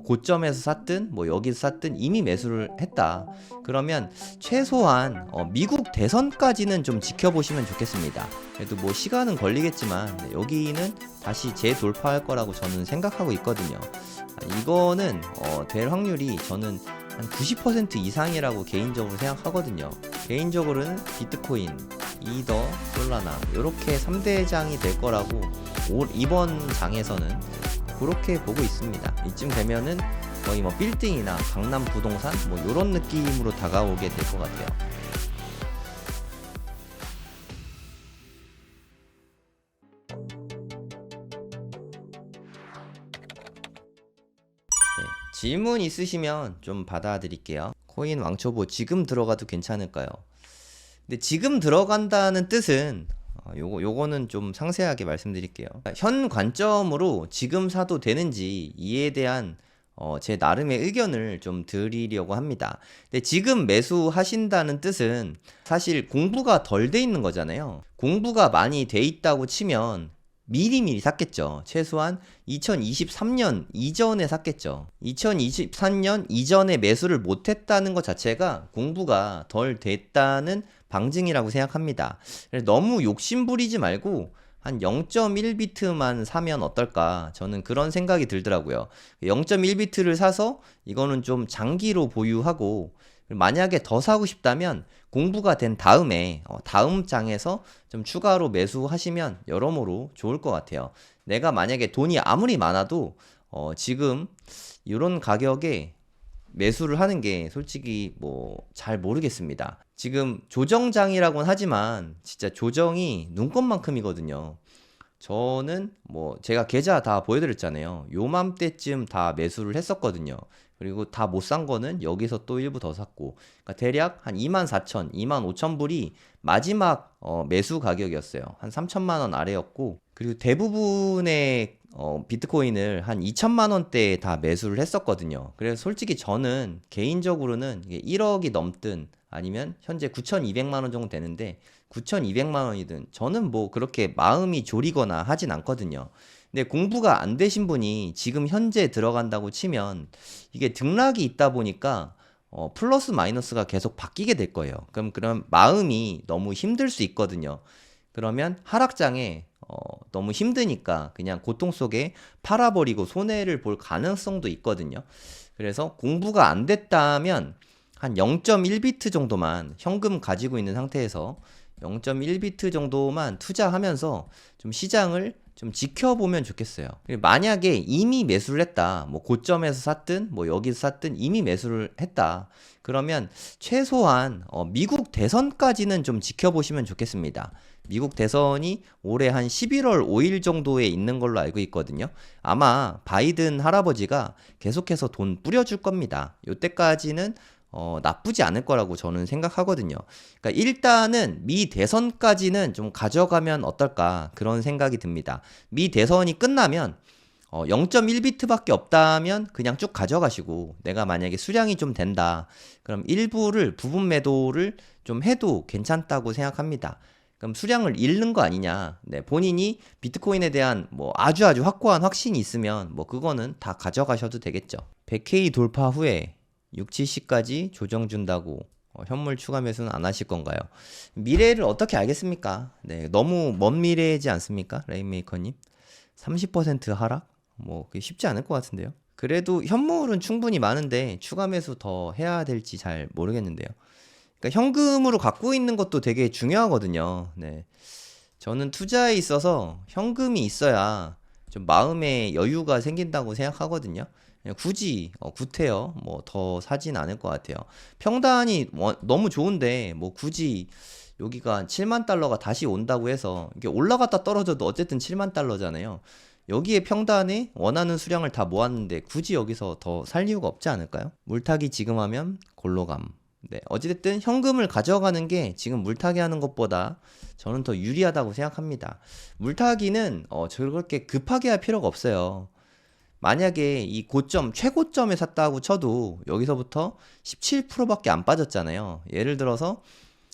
고점에서 샀든 뭐 여기서 샀든 이미 매수를 했다. 그러면 최소한 미국 대선까지는 좀 지켜보시면 좋겠습니다. 그래도 뭐 시간은 걸리겠지만 여기는 다시 재돌파할 거라고 저는 생각하고 있거든요. 이거는 될 확률이 저는 한 90% 이상이라고 개인적으로 생각하거든요. 개인적으로는 비트코인, 이더, 솔라나 이렇게 3대장이 될 거라고 이번 장에서는 그렇게 보고 있습니다. 이쯤 되면은 거의 뭐 빌딩이나 강남 부동산 뭐 이런 느낌으로 다가오게 될 것 같아요. 네, 질문 있으시면 좀 받아드릴게요. 코인 왕초보 지금 들어가도 괜찮을까요? 근데 지금 들어간다는 뜻은 요거는 좀 상세하게 말씀드릴게요. 현 관점으로 지금 사도 되는지 이에 대한 제 나름의 의견을 좀 드리려고 합니다. 근데 지금 매수하신다는 뜻은 사실 공부가 덜 돼 있는 거잖아요. 공부가 많이 돼 있다고 치면 미리미리 샀겠죠. 최소한 2023년 이전에 샀겠죠. 2023년 이전에 매수를 못했다는 것 자체가 공부가 덜 됐다는 방증이라고 생각합니다. 너무 욕심부리지 말고 한 0.1비트만 사면 어떨까? 저는 그런 생각이 들더라고요. 0.1비트를 사서 이거는 좀 장기로 보유하고 만약에 더 사고 싶다면 공부가 된 다음에 다음 장에서 좀 추가로 매수하시면 여러모로 좋을 것 같아요. 내가 만약에 돈이 아무리 많아도 지금 이런 가격에 매수를 하는 게 솔직히 뭐 잘 모르겠습니다. 지금 조정장이라고는 하지만 진짜 조정이 눈꽃만큼이거든요. 저는 뭐 제가 계좌 다 보여드렸잖아요. 요맘때쯤 다 매수를 했었거든요. 그리고 다 못 산 거는 여기서 또 일부 더 샀고, 그러니까 대략 한 24,000, 25,000불이 마지막 매수 가격이었어요. 한 3천만 원 아래였고, 그리고 대부분의 비트코인을 한 2천만 원대에 다 매수를 했었거든요. 그래서 솔직히 저는 개인적으로는 1억이 넘든 아니면 현재 9,200만 원 정도 되는데 9,200만 원이든 저는 뭐 그렇게 마음이 졸이거나 하진 않거든요. 근데 공부가 안 되신 분이 지금 현재 들어간다고 치면 이게 등락이 있다 보니까 플러스 마이너스가 계속 바뀌게 될 거예요. 그럼 마음이 너무 힘들 수 있거든요. 그러면 하락장에 너무 힘드니까 그냥 고통 속에 팔아버리고 손해를 볼 가능성도 있거든요. 그래서 공부가 안 됐다면 한 0.1비트 정도만 현금 가지고 있는 상태에서 0.1비트 정도만 투자하면서 좀 시장을 좀 지켜보면 좋겠어요. 만약에 이미 매수를 했다, 뭐 고점에서 샀든 뭐 여기서 샀든 이미 매수를 했다. 그러면 최소한 미국 대선까지는 좀 지켜보시면 좋겠습니다. 미국 대선이 올해 한 11월 5일 정도에 있는 걸로 알고 있거든요. 아마 바이든 할아버지가 계속해서 돈 뿌려줄 겁니다. 요때까지는 나쁘지 않을 거라고 저는 생각하거든요. 그러니까 일단은 미 대선까지는 좀 가져가면 어떨까 그런 생각이 듭니다. 미 대선이 끝나면 0.1비트밖에 없다면 그냥 쭉 가져가시고 내가 만약에 수량이 좀 된다. 그럼 일부를 부분 매도를 좀 해도 괜찮다고 생각합니다. 그럼 수량을 잃는 거 아니냐. 네, 본인이 비트코인에 대한 뭐 아주 확고한 확신이 있으면 뭐 그거는 다 가져가셔도 되겠죠. 100K 돌파 후에 6, 70까지 조정 준다고 현물 추가 매수는 안 하실 건가요? 미래를 어떻게 알겠습니까? 네, 너무 먼 미래이지 않습니까? 레인메이커님 30% 하락? 뭐 그게 쉽지 않을 것 같은데요. 그래도 현물은 충분히 많은데 추가 매수 더 해야 될지 잘 모르겠는데요. 그러니까 현금으로 갖고 있는 것도 되게 중요하거든요. 네, 저는 투자에 있어서 현금이 있어야 좀 마음의 여유가 생긴다고 생각하거든요. 그냥 굳이 구태여 뭐 더 사진 않을 것 같아요. 평단이 너무 좋은데 뭐 굳이 여기가 7만 달러가 다시 온다고 해서 이게 올라갔다 떨어져도 어쨌든 7만 달러잖아요. 여기에 평단에 원하는 수량을 다 모았는데 굳이 여기서 더 살 이유가 없지 않을까요? 물타기 지금 하면 골로감. 네, 어찌됐든 현금을 가져가는 게 지금 물타기 하는 것보다 저는 더 유리하다고 생각합니다. 물타기는 저렇게 급하게 할 필요가 없어요. 만약에 이 고점, 최고점에 샀다고 쳐도 여기서부터 17%밖에 안 빠졌잖아요. 예를 들어서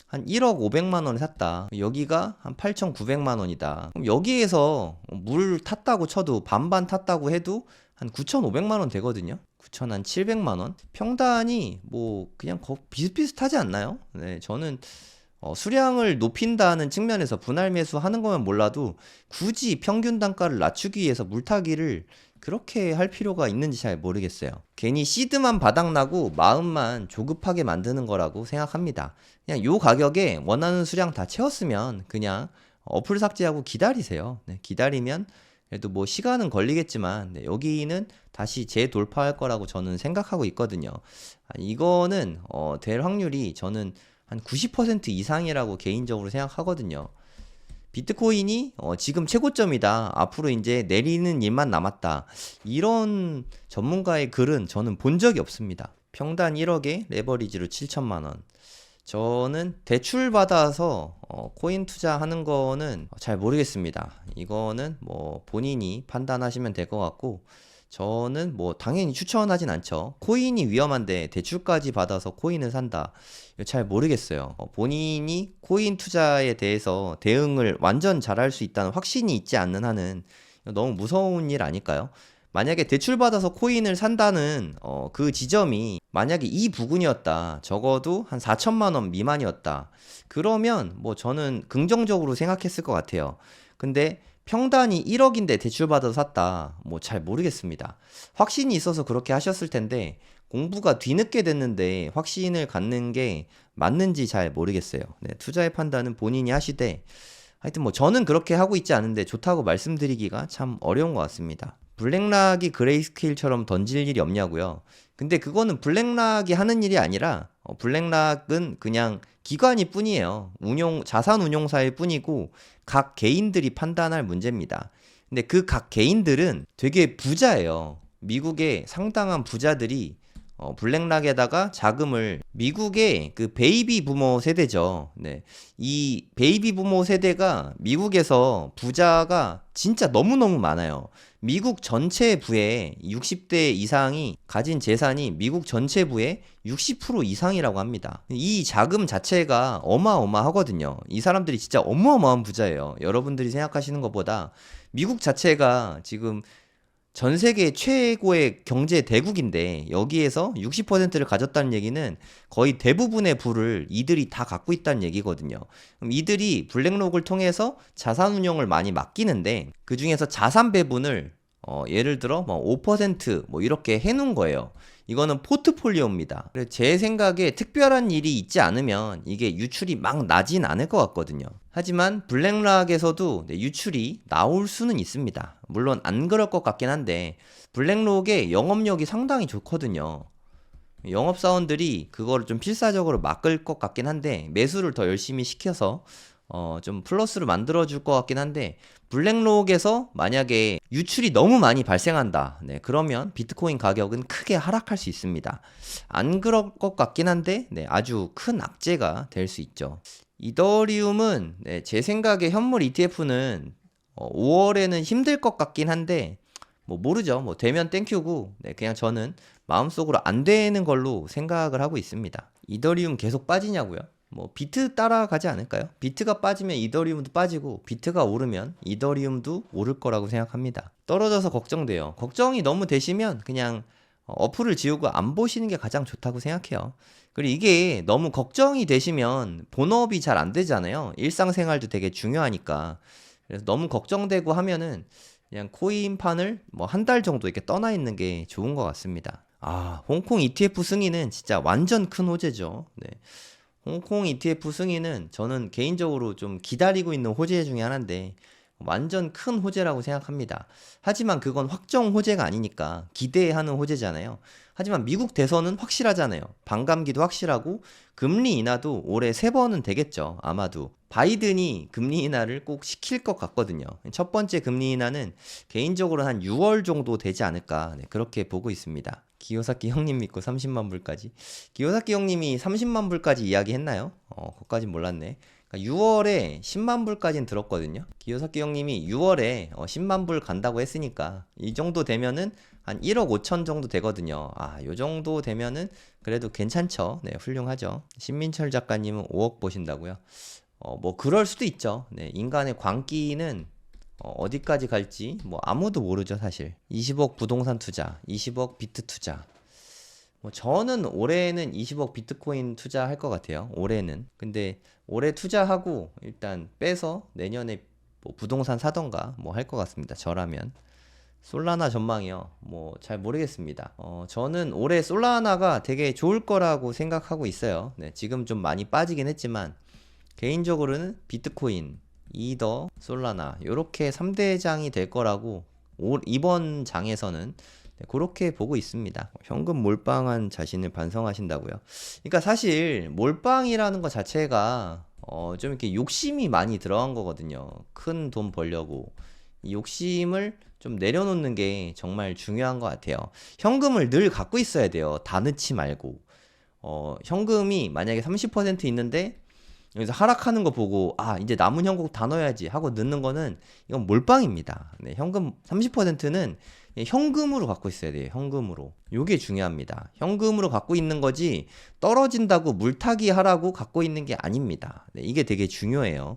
한 1억 500만 원에 샀다. 여기가 한 8,900만 원이다. 그럼 여기에서 물 탔다고 쳐도 반반 탔다고 해도 한 9,500만 원 되거든요. 9,700만 원. 평단이 뭐 그냥 비슷비슷하지 않나요? 네, 저는 수량을 높인다는 측면에서 분할 매수하는 거면 몰라도 굳이 평균 단가를 낮추기 위해서 물타기를 그렇게 할 필요가 있는지 잘 모르겠어요. 괜히 시드만 바닥나고 마음만 조급하게 만드는 거라고 생각합니다. 그냥 요 가격에 원하는 수량 다 채웠으면 그냥 어플 삭제하고 기다리세요. 네, 기다리면 그래도 뭐 시간은 걸리겠지만 네, 여기는 다시 재돌파할 거라고 저는 생각하고 있거든요. 이거는 될 확률이 저는 한 90% 이상이라고 개인적으로 생각하거든요. 비트코인이 지금 최고점이다. 앞으로 이제 내리는 일만 남았다. 이런 전문가의 글은 저는 본 적이 없습니다. 평단 1억에 레버리지로 7천만 원. 저는 대출 받아서 코인 투자하는 거는 잘 모르겠습니다. 이거는 뭐 본인이 판단하시면 될 것 같고, 저는 뭐 당연히 추천하진 않죠. 코인이 위험한데 대출까지 받아서 코인을 산다. 이거 잘 모르겠어요. 본인이 코인 투자에 대해서 대응을 완전 잘할 수 있다는 확신이 있지 않는 한은 너무 무서운 일 아닐까요? 만약에 대출받아서 코인을 산다는 그 지점이 만약에 이 부근이었다. 적어도 한 4천만 원 미만이었다. 그러면 뭐 저는 긍정적으로 생각했을 것 같아요. 근데 평단이 1억인데 대출받아서 샀다. 뭐 잘 모르겠습니다. 확신이 있어서 그렇게 하셨을 텐데 공부가 뒤늦게 됐는데 확신을 갖는 게 맞는지 잘 모르겠어요. 네, 투자의 판단은 본인이 하시되 하여튼 뭐 저는 그렇게 하고 있지 않은데 좋다고 말씀드리기가 참 어려운 것 같습니다. 블랙락이 그레이스케일처럼 던질 일이 없냐고요. 근데 그거는 블랙락이 하는 일이 아니라 블랙락은 그냥 기관이 뿐이에요. 자산 운용사일 뿐이고 각 개인들이 판단할 문제입니다. 근데 그 각 개인들은 되게 부자예요. 미국의 상당한 부자들이 블랙락에다가 자금을 미국의 그 베이비 부모 세대죠. 네. 이 베이비 부모 세대가 미국에서 부자가 진짜 너무너무 많아요. 미국 전체 부의 60대 이상이 가진 재산이 미국 전체 부의 60% 이상이라고 합니다. 이 자금 자체가 어마어마하거든요. 이 사람들이 진짜 어마어마한 부자예요. 여러분들이 생각하시는 것보다 미국 자체가 지금 전 세계 최고의 경제 대국인데 여기에서 60%를 가졌다는 얘기는 거의 대부분의 부를 이들이 다 갖고 있다는 얘기거든요. 그럼 이들이 블랙록을 통해서 자산 운용을 많이 맡기는데 그 중에서 자산 배분을 예를 들어 뭐 5%뭐 이렇게 해놓은 거예요. 이거는 포트폴리오입니다. 그래서 제 생각에 특별한 일이 있지 않으면 이게 유출이 막 나진 않을 것 같거든요. 하지만 블랙락에서도 유출이 나올 수는 있습니다. 물론 안 그럴 것 같긴 한데 블랙록의 영업력이 상당히 좋거든요. 영업사원들이 그거를 좀 필사적으로 막을 것 같긴 한데 매수를 더 열심히 시켜서 좀 플러스를 만들어줄 것 같긴 한데 블랙록에서 만약에 유출이 너무 많이 발생한다. 네, 그러면 비트코인 가격은 크게 하락할 수 있습니다. 안 그럴 것 같긴 한데 아주 큰 악재가 될 수 있죠. 이더리움은 제 생각에 현물 ETF는 5월에는 힘들 것 같긴 한데 뭐 모르죠. 뭐 되면 땡큐고 그냥 저는 마음속으로 안 되는 걸로 생각을 하고 있습니다. 이더리움 계속 빠지냐고요? 뭐 비트 따라가지 않을까요? 비트가 빠지면 이더리움도 빠지고 비트가 오르면 이더리움도 오를 거라고 생각합니다. 떨어져서 걱정돼요. 걱정이 너무 되시면 그냥 어플을 지우고 안 보시는 게 가장 좋다고 생각해요. 그리고 이게 너무 걱정이 되시면 본업이 잘 안 되잖아요. 일상생활도 되게 중요하니까. 그래서 너무 걱정되고 하면은 그냥 코인판을 뭐 한 달 정도 이렇게 떠나 있는 게 좋은 것 같습니다. 홍콩 ETF 승인은 진짜 완전 큰 호재죠. 네. 홍콩 ETF 승인은 저는 개인적으로 좀 기다리고 있는 호재 중에 하나인데 완전 큰 호재라고 생각합니다. 하지만 그건 확정 호재가 아니니까 기대하는 호재잖아요. 하지만 미국 대선은 확실하잖아요. 반감기도 확실하고 금리 인하도 올해 3번은 되겠죠. 아마도. 바이든이 금리 인하를 꼭 시킬 것 같거든요. 첫 번째 금리 인하는 개인적으로 한 6월 정도 되지 않을까 그렇게 보고 있습니다. 기요사키 형님 믿고 30만 불까지. 기요사키 형님이 30만 불까지 이야기했나요? 그것까진 몰랐네. 6월에 10만 불까지는 들었거든요. 기요사키 형님이 6월에 10만 불 간다고 했으니까 이 정도 되면은 한 1억 5천 정도 되거든요. 요 정도 되면은 그래도 괜찮죠. 네, 훌륭하죠. 신민철 작가님은 5억 보신다고요? 뭐 그럴 수도 있죠. 네, 인간의 광기는 어디까지 갈지 뭐 아무도 모르죠, 사실. 20억 부동산 투자, 20억 비트 투자. 뭐 저는 올해는 20억 비트코인 투자할 것 같아요. 올해는. 근데 올해 투자하고 일단 빼서 내년에 뭐 부동산 사던가 뭐 할 것 같습니다. 저라면. 솔라나 전망이요. 뭐 잘 모르겠습니다. 저는 올해 솔라나가 되게 좋을 거라고 생각하고 있어요. 네, 지금 좀 많이 빠지긴 했지만 개인적으로는 비트코인, 이더, 솔라나 요렇게 3대 장이 될 거라고 이번 장에서는 네, 그렇게 보고 있습니다. 현금 몰빵한 자신을 반성하신다고요. 그러니까 사실 몰빵이라는 것 자체가 좀 이렇게 욕심이 많이 들어간 거거든요. 큰 돈 벌려고. 이 욕심을 좀 내려놓는 게 정말 중요한 것 같아요. 현금을 늘 갖고 있어야 돼요. 다 넣지 말고. 현금이 만약에 30% 있는데 여기서 하락하는 거 보고 아 이제 남은 현금 다 넣어야지 하고 넣는 거는 이건 몰빵입니다. 네, 현금 30%는 현금으로 갖고 있어야 돼요. 현금으로. 요게 중요합니다. 현금으로 갖고 있는 거지 떨어진다고 물타기 하라고 갖고 있는 게 아닙니다. 네, 이게 되게 중요해요.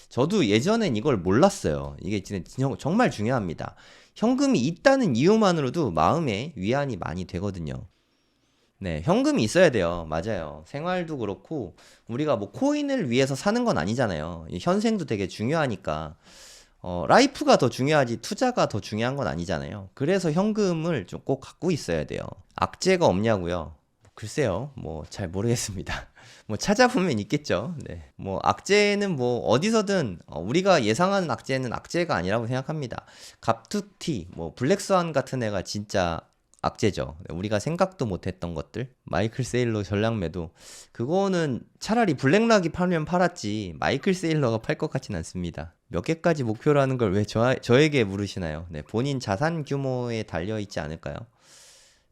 저도 예전엔 이걸 몰랐어요. 이게 진짜 정말 중요합니다. 현금이 있다는 이유만으로도 마음에 위안이 많이 되거든요. 네, 현금이 있어야 돼요. 맞아요. 생활도 그렇고, 우리가 뭐 코인을 위해서 사는 건 아니잖아요. 이 현생도 되게 중요하니까, 라이프가 더 중요하지 투자가 더 중요한 건 아니잖아요. 그래서 현금을 좀 꼭 갖고 있어야 돼요. 악재가 없냐고요? 글쎄요, 뭐 잘 모르겠습니다. 뭐 찾아보면 있겠죠. 네. 뭐 악재는 뭐 어디서든 우리가 예상하는 악재는 악재가 아니라고 생각합니다. 갑툭튀, 뭐 블랙스완 같은 애가 진짜 악재죠. 우리가 생각도 못했던 것들. 마이클 세일러 전략 매도. 그거는 차라리 블랙락이 팔면 팔았지 마이클 세일러가 팔 것 같진 않습니다. 몇 개까지 목표로 하는 걸 왜 저에게 물으시나요? 네, 본인 자산 규모에 달려 있지 않을까요?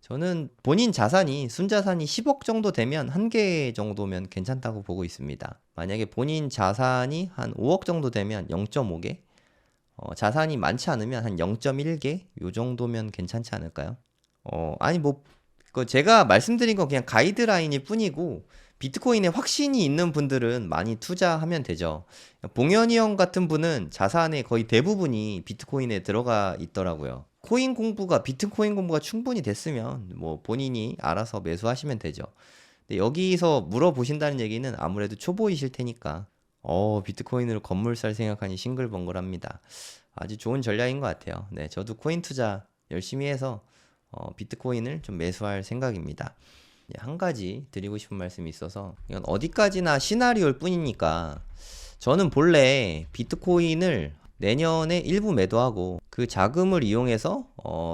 저는 본인 자산이 순자산이 10억 정도 되면 한 개 정도면 괜찮다고 보고 있습니다. 만약에 본인 자산이 한 5억 정도 되면 0.5개, 자산이 많지 않으면 한 0.1개 요 정도면 괜찮지 않을까요? 아니 뭐 제가 말씀드린 건 그냥 가이드라인일 뿐이고 비트코인에 확신이 있는 분들은 많이 투자하면 되죠. 봉현이 형 같은 분은 자산의 거의 대부분이 비트코인에 들어가 있더라고요. 비트코인 공부가 충분히 됐으면 뭐 본인이 알아서 매수하시면 되죠. 근데 여기서 물어보신다는 얘기는 아무래도 초보이실 테니까 비트코인으로 건물 살 생각하니 싱글벙글합니다. 아주 좋은 전략인 것 같아요. 네, 저도 코인 투자 열심히 해서 비트코인을 좀 매수할 생각입니다. 한 가지 드리고 싶은 말씀이 있어서 이건 어디까지나 시나리오일 뿐이니까 저는 본래 비트코인을 내년에 일부 매도하고 그 자금을 이용해서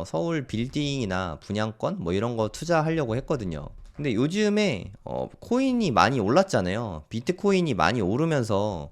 서울 빌딩이나 분양권 뭐 이런 거 투자하려고 했거든요. 근데 요즘에 코인이 많이 올랐잖아요. 비트코인이 많이 오르면서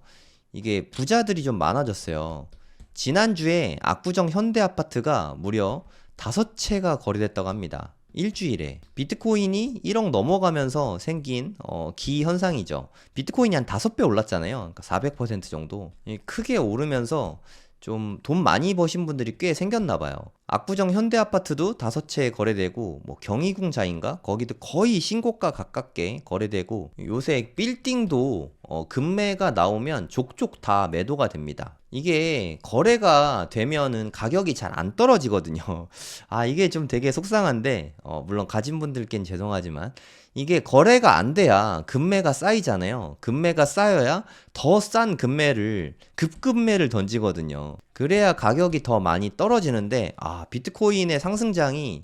이게 부자들이 좀 많아졌어요. 지난주에 압구정 현대아파트가 무려 5채가 거래됐다고 합니다. 일주일에. 비트코인이 1억 넘어가면서 생긴 기현상이죠. 비트코인이 한 5배 올랐잖아요. 그러니까 400% 정도. 크게 오르면서 좀 돈 많이 버신 분들이 꽤 생겼나 봐요. 압구정 현대아파트도 5채 거래되고 뭐 경희궁자인가? 거기도 거의 신고가 가깝게 거래되고 요새 빌딩도 급매가 나오면 족족 다 매도가 됩니다. 이게 거래가 되면은 가격이 잘 안 떨어지거든요. 아, 이게 좀 되게 속상한데, 물론 가진 분들께는 죄송하지만, 이게 거래가 안 돼야 급매가 쌓이잖아요. 급매가 쌓여야 더 싼 급급매를 던지거든요. 그래야 가격이 더 많이 떨어지는데, 비트코인의 상승장이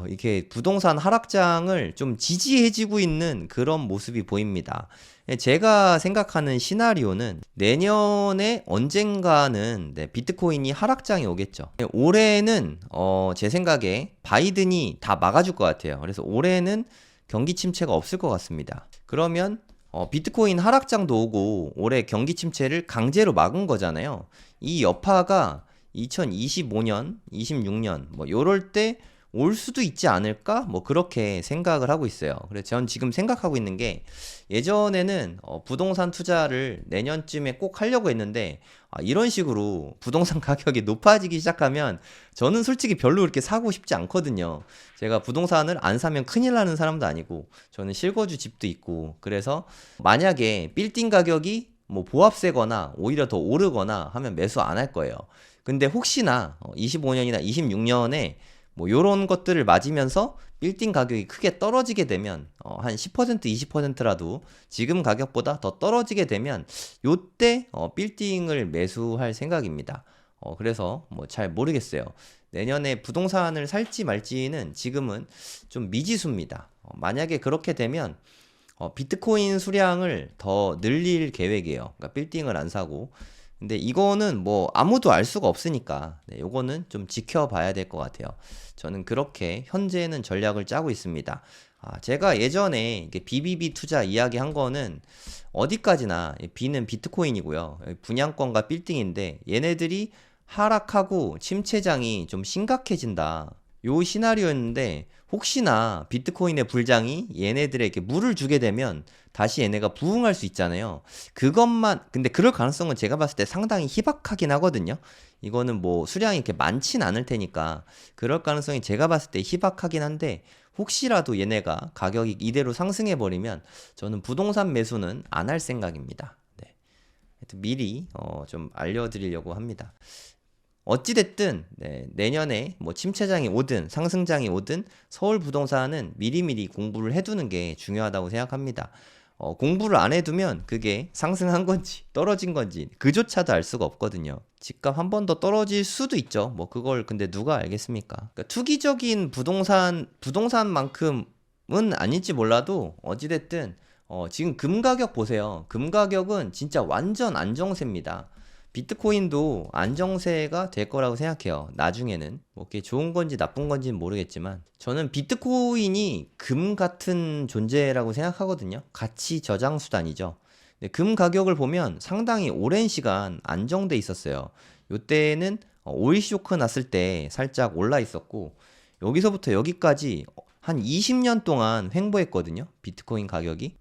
이게 부동산 하락장을 좀 지지해지고 있는 그런 모습이 보입니다. 제가 생각하는 시나리오는 내년에 언젠가는 비트코인이 하락장이 오겠죠. 올해는 제 생각에 바이든이 다 막아줄 것 같아요. 그래서 올해는 경기 침체가 없을 것 같습니다. 그러면 비트코인 하락장도 오고 올해 경기 침체를 강제로 막은 거잖아요. 이 여파가 2025년, 26년 뭐 요럴 때 올 수도 있지 않을까? 뭐 그렇게 생각을 하고 있어요. 그래서 전 지금 생각하고 있는 게 예전에는 부동산 투자를 내년쯤에 꼭 하려고 했는데 이런 식으로 부동산 가격이 높아지기 시작하면 저는 솔직히 별로 그렇게 사고 싶지 않거든요. 제가 부동산을 안 사면 큰일 나는 사람도 아니고 저는 실거주 집도 있고 그래서 만약에 빌딩 가격이 뭐 보합세거나 오히려 더 오르거나 하면 매수 안 할 거예요. 근데 혹시나 25년이나 26년에 뭐 요런 것들을 맞으면서 빌딩 가격이 크게 떨어지게 되면 한 10% 20%라도 지금 가격보다 더 떨어지게 되면 요때 빌딩을 매수할 생각입니다. 그래서 뭐 잘 모르겠어요. 내년에 부동산을 살지 말지는 지금은 좀 미지수입니다. 만약에 그렇게 되면 비트코인 수량을 더 늘릴 계획이에요. 그러니까 빌딩을 안 사고. 근데 이거는 뭐 아무도 알 수가 없으니까 네, 요거는 좀 지켜봐야 될 것 같아요. 저는 그렇게 현재는 전략을 짜고 있습니다. 제가 예전에 이게 BBB 투자 이야기한 거는 어디까지나 B는 비트코인이고요. 분양권과 빌딩인데 얘네들이 하락하고 침체장이 좀 심각해진다. 요 시나리오였는데 혹시나 비트코인의 불장이 얘네들에게 물을 주게 되면 다시 얘네가 부흥할 수 있잖아요. 그것만 근데 그럴 가능성은 제가 봤을 때 상당히 희박하긴 하거든요. 이거는 뭐 수량이 이렇게 많진 않을 테니까 그럴 가능성이 제가 봤을 때 희박하긴 한데 혹시라도 얘네가 가격이 이대로 상승해 버리면 저는 부동산 매수는 안 할 생각입니다. 네. 하여튼 미리 좀 알려드리려고 합니다. 어찌됐든 네, 내년에 뭐 침체장이 오든 상승장이 오든 서울 부동산은 미리미리 공부를 해두는 게 중요하다고 생각합니다. 공부를 안 해두면 그게 상승한 건지 떨어진 건지 그조차도 알 수가 없거든요. 집값 한 번 더 떨어질 수도 있죠. 뭐 그걸 근데 누가 알겠습니까? 그러니까 투기적인 부동산만큼은 아닐지 몰라도 어찌됐든 지금 금 가격 보세요. 금 가격은 진짜 완전 안정세입니다. 비트코인도 안정세가 될 거라고 생각해요. 나중에는 뭐 그게 좋은 건지 나쁜 건지는 모르겠지만 저는 비트코인이 금 같은 존재라고 생각하거든요. 가치 저장 수단이죠. 근데 금 가격을 보면 상당히 오랜 시간 안정돼 있었어요. 요때는 오일 쇼크 났을 때 살짝 올라 있었고 여기서부터 여기까지 한 20년 동안 횡보했거든요. 비트코인 가격이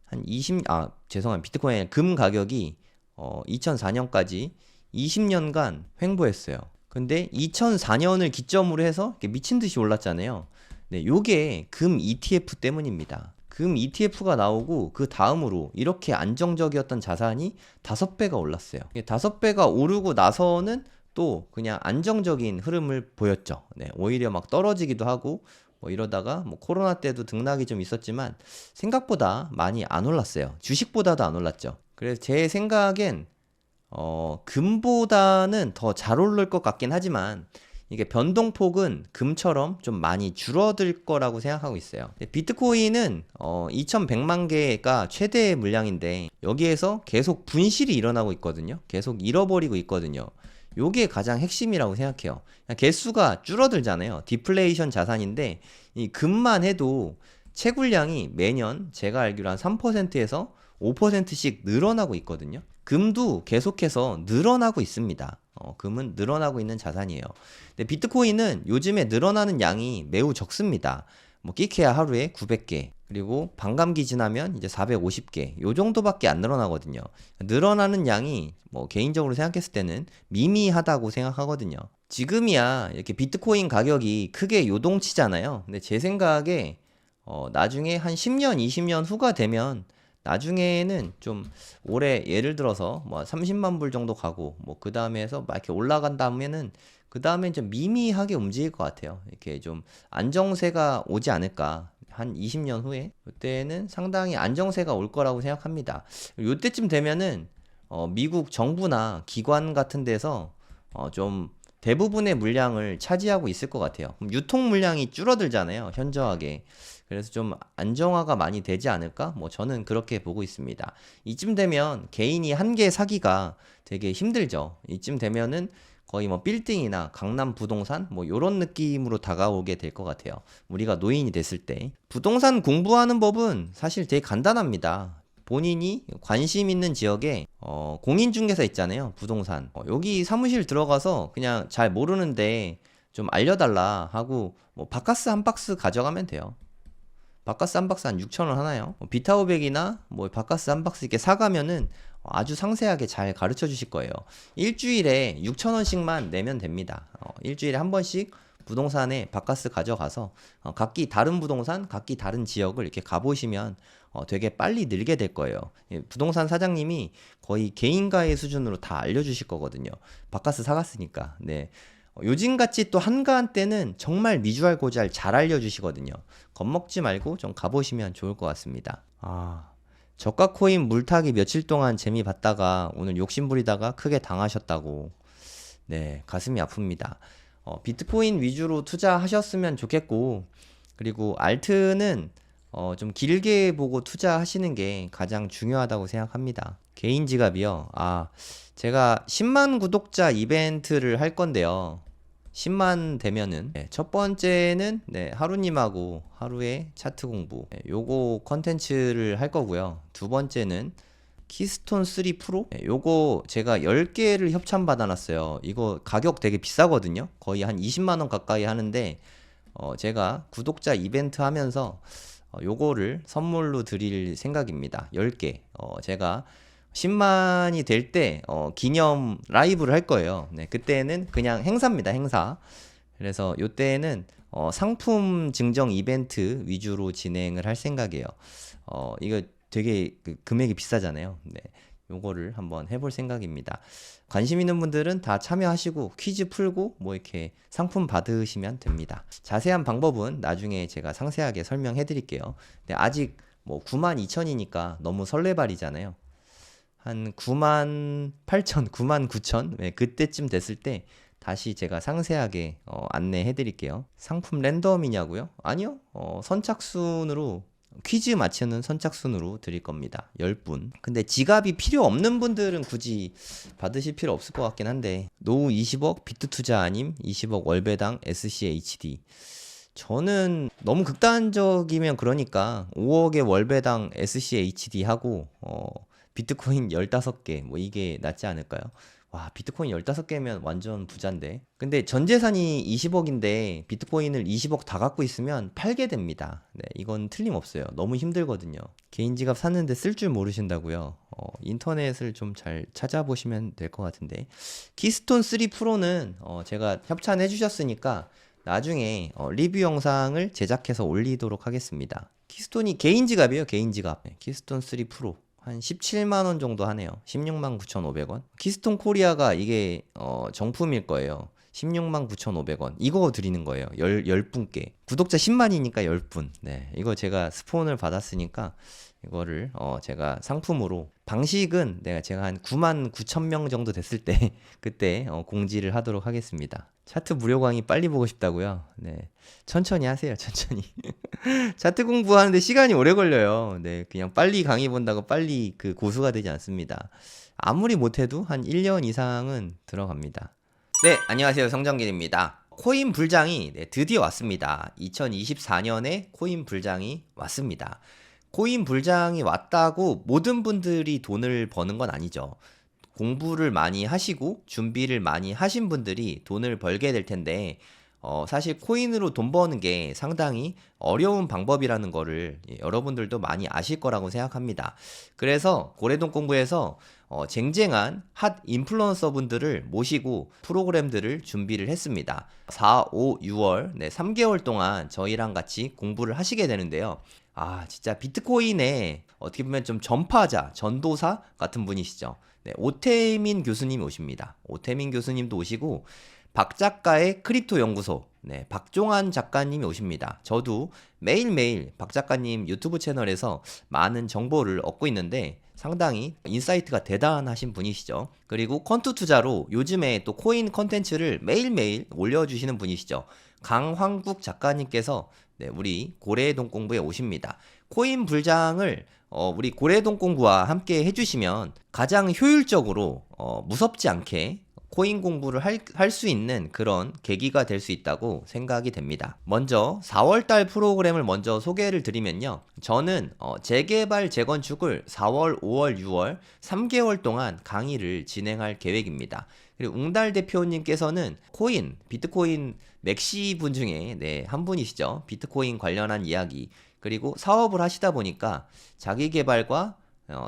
죄송합니다. 비트코인 아니라 금 가격이 2004년까지 20년간 횡보했어요. 근데 2004년을 기점으로 해서 미친 듯이 올랐잖아요. 네, 요게 금 ETF 때문입니다. 금 ETF가 나오고 그 다음으로 이렇게 안정적이었던 자산이 5배가 올랐어요. 5배가 오르고 나서는 또 그냥 안정적인 흐름을 보였죠. 네, 오히려 막 떨어지기도 하고 뭐 이러다가 뭐 코로나 때도 등락이 좀 있었지만 생각보다 많이 안 올랐어요. 주식보다도 안 올랐죠. 그래서 제 생각엔 금보다는 더 잘 오를 것 같긴 하지만 이게 변동폭은 금처럼 좀 많이 줄어들 거라고 생각하고 있어요. 비트코인은 2100만 개가 최대 물량인데 여기에서 계속 분실이 일어나고 있거든요. 계속 잃어버리고 있거든요. 요게 가장 핵심이라고 생각해요. 개수가 줄어들잖아요. 디플레이션 자산인데 이 금만 해도 채굴량이 매년 제가 알기로 한 3%에서 5%씩 늘어나고 있거든요. 금도 계속해서 늘어나고 있습니다. 금은 늘어나고 있는 자산이에요. 근데 비트코인은 요즘에 늘어나는 양이 매우 적습니다. 뭐 끼케야 하루에 900개, 그리고 반감기 지나면 이제 450개, 요 정도밖에 안 늘어나거든요. 늘어나는 양이 뭐 개인적으로 생각했을 때는 미미하다고 생각하거든요. 지금이야 이렇게 비트코인 가격이 크게 요동치잖아요. 근데 제 생각에 나중에 한 10년, 20년 후가 되면 나중에는 좀 올해 예를 들어서 뭐 30만 불 정도 가고 뭐 그 다음에 해서 막 이렇게 올라간 다음에는 그 다음엔 좀 미미하게 움직일 것 같아요. 이렇게 좀 안정세가 오지 않을까. 한 20년 후에 그때는 상당히 안정세가 올 거라고 생각합니다. 이때쯤 되면은 미국 정부나 기관 같은 데서 좀 대부분의 물량을 차지하고 있을 것 같아요. 그럼 유통 물량이 줄어들잖아요, 현저하게. 그래서 좀 안정화가 많이 되지 않을까? 뭐 저는 그렇게 보고 있습니다. 이쯤 되면 개인이 한 개 사기가 되게 힘들죠. 이쯤 되면은 거의 뭐 빌딩이나 강남 부동산 뭐 요런 느낌으로 다가오게 될 것 같아요. 우리가 노인이 됐을 때. 부동산 공부하는 법은 사실 되게 간단합니다. 본인이 관심 있는 지역에 공인중개사 있잖아요. 부동산. 여기 사무실 들어가서 그냥 잘 모르는데 좀 알려달라 하고 뭐 바카스 한 박스 가져가면 돼요. 바카스 한 박스 한 6,000원 하나요? 비타오백이나 뭐 바카스 한 박스 이렇게 사가면은 아주 상세하게 잘 가르쳐 주실 거예요. 일주일에 6,000원씩만 내면 됩니다. 일주일에 한 번씩 부동산에 바카스 가져가서 각기 다른 부동산, 각기 다른 지역을 이렇게 가보시면 되게 빨리 늘게 될 거예요. 부동산 사장님이 거의 개인가의 수준으로 다 알려주실 거거든요. 바카스 사갔으니까. 네. 요즘같이 또 한가한 때는 정말 미주알 고주알 잘 알려주시거든요. 겁먹지 말고 좀 가보시면 좋을 것 같습니다. 저가 코인 물타기 며칠 동안 재미 봤다가 오늘 욕심 부리다가 크게 당하셨다고. 네, 가슴이 아픕니다. 비트코인 위주로 투자하셨으면 좋겠고, 그리고 알트는 좀 길게 보고 투자하시는 게 가장 중요하다고 생각합니다. 개인 지갑이요. 제가 10만 구독자 이벤트를 할 건데요. 10만 되면은 첫 번째는 하루님하고 하루에 차트 공부 요거 컨텐츠를 할 거고요. 두 번째는 키스톤 3 프로 요거 제가 10개를 협찬 받아놨어요. 이거 가격 되게 비싸거든요. 거의 한 20만 원 가까이 하는데 제가 구독자 이벤트 하면서 요거를 선물로 드릴 생각입니다. 10개. 제가 10만이 될 때 기념 라이브를 할 거예요. 네, 그때는 그냥 행사입니다. 행사. 그래서 요때는 상품 증정 이벤트 위주로 진행을 할 생각이에요. 이거 되게 금액이 비싸잖아요. 네. 요거를 한번 해볼 생각입니다. 관심 있는 분들은 다 참여하시고 퀴즈 풀고 뭐 이렇게 상품 받으시면 됩니다. 자세한 방법은 나중에 제가 상세하게 설명해 드릴게요. 근데 아직 뭐 92,000이니까 너무 설레발이잖아요. 한 98,000, 99,000 그때쯤 됐을 때 다시 제가 상세하게 안내해 드릴게요. 상품 랜덤이냐고요? 아니요. 선착순으로 퀴즈 맞히는 선착순으로 드릴 겁니다. 10분. 근데 지갑이 필요 없는 분들은 굳이 받으실 필요 없을 것 같긴 한데 노후 20억 비트 투자 아님 20억 월배당 SCHD. 저는 너무 극단적이면 그러니까 5억의 월배당 SCHD 하고 비트코인 15개 뭐 이게 낫지 않을까요? 와, 비트코인 15개면 완전 부자인데. 근데 전 재산이 20억인데 비트코인을 20억 다 갖고 있으면 팔게 됩니다. 네, 이건 틀림없어요. 너무 힘들거든요. 개인 지갑 샀는데 쓸 줄 모르신다고요? 인터넷을 좀 잘 찾아보시면 될 것 같은데. 키스톤 3 프로는 제가 협찬해 주셨으니까 나중에 리뷰 영상을 제작해서 올리도록 하겠습니다. 키스톤이 개인 지갑이에요. 개인 지갑. 네, 키스톤 3 프로. 한 17만 원 정도 하네요. 16만 9,500원. 키스톤 코리아가 이게 정품일 거예요. 16만 9,500원. 이거 드리는 거예요. 10분께. 구독자 10만이니까 10분. 네. 이거 제가 스폰을 받았으니까 이거를 제가 상품으로 방식은 제가 한 9만 9천 명 정도 됐을 때 그때 공지를 하도록 하겠습니다. 차트 무료 강의 빨리 보고 싶다고요? 네. 천천히 하세요. 천천히. 차트 공부하는데 시간이 오래 걸려요. 네. 그냥 빨리 강의 본다고 빨리 그 고수가 되지 않습니다. 아무리 못해도 한 1년 이상은 들어갑니다. 네, 안녕하세요. 성정길입니다. 코인 불장이 드디어 왔습니다. 2024년에 코인 불장이 왔습니다. 코인 불장이 왔다고 모든 분들이 돈을 버는 건 아니죠. 공부를 많이 하시고 준비를 많이 하신 분들이 돈을 벌게 될 텐데 사실 코인으로 돈 버는 게 상당히 어려운 방법이라는 거를 여러분들도 많이 아실 거라고 생각합니다. 그래서 고래동 공부에서 쟁쟁한 핫 인플루언서 분들을 모시고 프로그램들을 준비를 했습니다. 4, 5, 6월 3개월 동안 저희랑 같이 공부를 하시게 되는데요. 진짜 비트코인의 어떻게 보면 좀 전파자, 전도사 같은 분이시죠. 네, 오태민 교수님이 오십니다. 오태민 교수님도 오시고 박 작가의 크립토 연구소, 박종환 작가님이 오십니다. 저도 매일매일 박 작가님 유튜브 채널에서 많은 정보를 얻고 있는데 상당히 인사이트가 대단하신 분이시죠. 그리고 컨투 투자로 요즘에 또 코인 컨텐츠를 매일매일 올려주시는 분이시죠. 강황국 작가님께서 우리 고래동 공부에 오십니다. 코인 불장을 우리 고래동 공부와 함께 해주시면 가장 효율적으로 무섭지 않게 코인 공부를 할 수 있는 그런 계기가 될 수 있다고 생각이 됩니다. 먼저 4월달 프로그램을 먼저 소개를 드리면요. 저는 재개발 재건축을 4월, 5월, 6월 3개월 동안 강의를 진행할 계획입니다. 그리고 웅달 대표님께서는 비트코인 맥시 분 중에 한 분이시죠. 비트코인 관련한 이야기 그리고 사업을 하시다 보니까 자기 개발과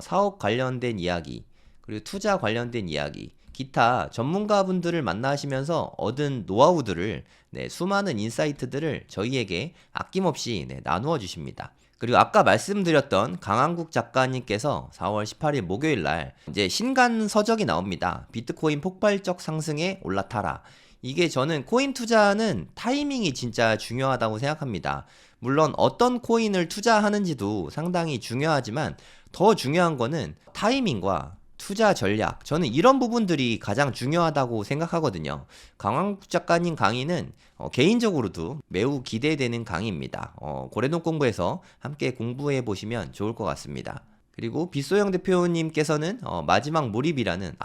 사업 관련된 이야기 그리고 투자 관련된 이야기 기타 전문가분들을 만나시면서 얻은 노하우들을 수많은 인사이트들을 저희에게 아낌없이 나누어 주십니다. 그리고 아까 말씀드렸던 강한국 작가님께서 4월 18일 목요일 날 이제 신간 서적이 나옵니다. 비트코인 폭발적 상승에 올라타라. 이게 저는 코인 투자는 타이밍이 진짜 중요하다고 생각합니다. 물론 어떤 코인을 투자하는지도 상당히 중요하지만 더 중요한 거는 타이밍과 투자 전략. 저는 이런 부분들이 가장 중요하다고 생각하거든요. 강황국 작가님 강의는 개인적으로도 매우 기대되는 강의입니다. 고래동 공부에서 함께 공부해 보시면 좋을 것 같습니다. 그리고 빗소영 대표님께서는 마지막 몰입이라는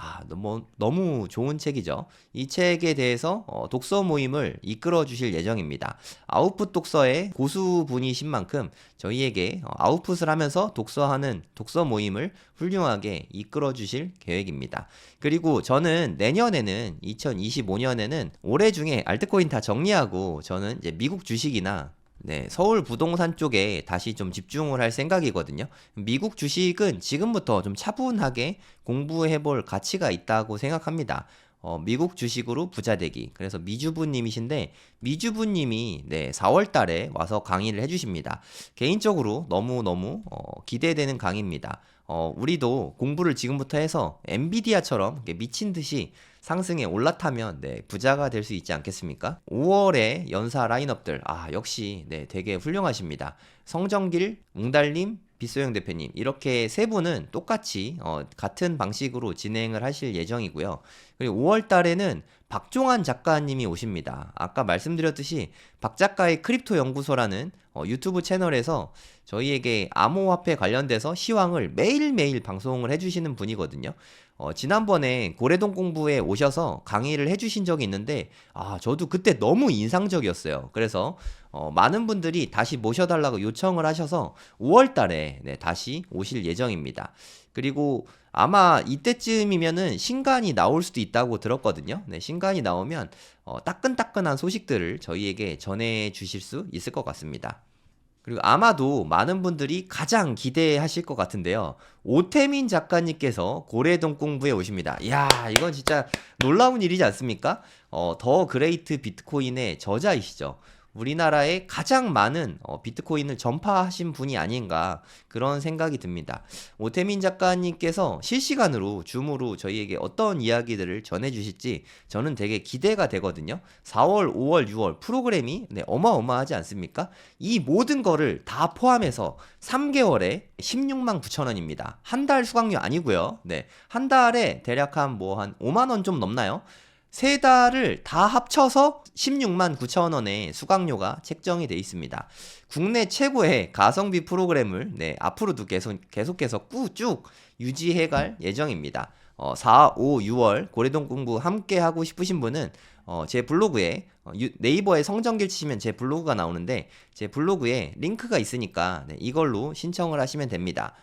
너무 좋은 책이죠. 이 책에 대해서 독서 모임을 이끌어 주실 예정입니다. 아웃풋 독서의 고수분이신 만큼 저희에게 아웃풋을 하면서 독서하는 독서 모임을 훌륭하게 이끌어 주실 계획입니다. 그리고 저는 내년에는 2025년에는 올해 중에 알트코인 다 정리하고 저는 이제 미국 주식이나 서울 부동산 쪽에 다시 좀 집중을 할 생각이거든요. 미국 주식은 지금부터 좀 차분하게 공부해 볼 가치가 있다고 생각합니다. 미국 주식으로 부자 되기. 그래서 미주부님이신데, 미주부님이 4월 달에 와서 강의를 해주십니다. 개인적으로 너무너무 기대되는 강의입니다. 우리도 공부를 지금부터 해서 엔비디아처럼 미친 듯이 상승에 올라타면 부자가 될 수 있지 않겠습니까? 5월에 연사 라인업들 역시 되게 훌륭하십니다. 성정길, 웅달님, 빗소영 대표님 이렇게 세 분은 똑같이 같은 방식으로 진행을 하실 예정이고요. 그리고 5월 달에는 박종환 작가님이 오십니다. 아까 말씀드렸듯이 박 작가의 크립토 연구소라는 유튜브 채널에서 저희에게 암호화폐 관련돼서 시황을 매일매일 방송을 해주시는 분이거든요. 지난번에 고래동 공부에 오셔서 강의를 해주신 적이 있는데 저도 그때 너무 인상적이었어요. 그래서 많은 분들이 다시 모셔달라고 요청을 하셔서 5월 달에 다시 오실 예정입니다. 그리고 아마 이때쯤이면은 신간이 나올 수도 있다고 들었거든요. 신간이 나오면 따끈따끈한 소식들을 저희에게 전해 주실 수 있을 것 같습니다. 그리고 아마도 많은 분들이 가장 기대하실 것 같은데요. 오태민 작가님께서 고래동 공부에 오십니다. 이야, 이건 진짜 놀라운 일이지 않습니까? 더 그레이트 비트코인의 저자이시죠. 우리나라에 가장 많은 비트코인을 전파하신 분이 아닌가 그런 생각이 듭니다. 오태민 작가님께서 실시간으로 줌으로 저희에게 어떤 이야기들을 전해주실지 저는 되게 기대가 되거든요. 4월, 5월, 6월 프로그램이 어마어마하지 않습니까? 이 모든 거를 다 포함해서 3개월에 16만 9천 원입니다. 한 달 수강료 아니고요. 한 달에 대략 한 5만 원 좀 넘나요? 세 달을 다 합쳐서 16만 9천 원의 수강료가 책정이 되어 있습니다. 국내 최고의 가성비 프로그램을 앞으로도 계속해서 쭉 유지해갈 예정입니다. 4, 5, 6월 고래동 공부 함께 하고 싶으신 분은 제 블로그에 네이버에 성정길 치시면 제 블로그가 나오는데 제 블로그에 링크가 있으니까 이걸로 신청을 하시면 됩니다.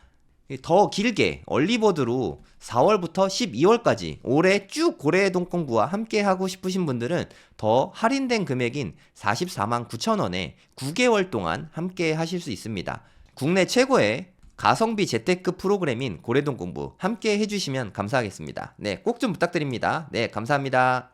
더 길게 얼리버드로 4월부터 12월까지 올해 쭉 고래동 공부와 함께 하고 싶으신 분들은 더 할인된 금액인 44만 9천 원에 9개월 동안 함께 하실 수 있습니다. 국내 최고의 가성비 재테크 프로그램인 고래동 공부 함께 해주시면 감사하겠습니다. 꼭 좀 부탁드립니다. 감사합니다.